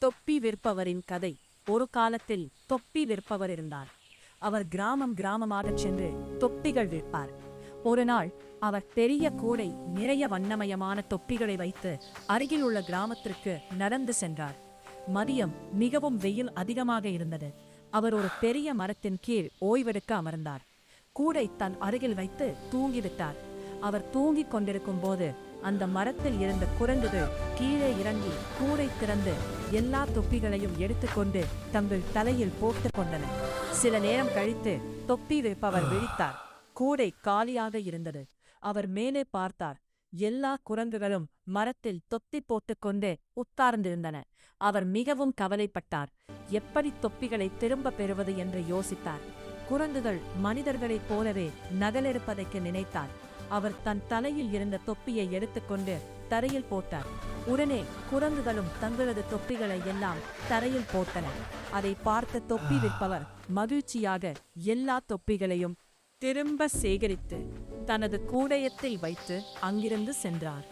தொப்பி விற்பவரின் கதை. ஒரு காலத்தில் தொப்பி விற்பவர் இருந்தார். அவர் கிராமம் கிராமமாகச் சென்று தொப்பிகள் விற்பார். ஒரு நாள் அவர் பெரிய கூடை நிறைய வண்ணமயமான தொப்பிகளை வைத்து அருகில் உள்ள கிராமத்திற்கு நடந்து சென்றார். மதியம் மிகவும் வெயில் அதிகமாக இருந்தது. அவர் ஒரு பெரிய மரத்தின் கீழ் ஓய்வெடுக்க அமர்ந்தார். கூடை தன் அருகில் வைத்து தூங்கிவிட்டார். அவர் தூங்கிக் கொண்டிருக்கும் போது அந்த மரத்தில் இருந்த குரங்குகள் கீழே இறங்கி கூடை திறந்து எல்லா தொப்பிகளையும் எடுத்துக்கொண்டு தங்கள் தலையில் போட்டுக் கொண்டன. சில நேரம் கழித்து தொப்பி விற்பவர் விழித்தார். கூடை காலியாக இருந்தது. அவர் மேலே பார்த்தார். எல்லா குரங்குகளும் மரத்தில் தொப்பி போட்டுக்கொண்டு உட்கார்ந்திருந்தன. அவர் மிகவும் கவலைப்பட்டார். எப்படி தொப்பிகளை திரும்ப பெறுவது என்று யோசித்தார். குரங்குகள் மனிதர்களைப் போலவே நகலெடுப்பதைக்கு நினைத்தார். அவர் தன் தலையில் இருந்த தொப்பியை எடுத்துக்கொண்டு தரையில் போட்டார். உடனே குரங்குகளும் தங்களது தொப்பிகளை எல்லாம் தரையில் போட்டன. அதை பார்த்த தொப்பி விற்பவர் மகிழ்ச்சியாக எல்லா தொப்பிகளையும் திரும்ப சேகரித்து தனது கூடயத்தில் வைத்து அங்கிருந்து சென்றார்.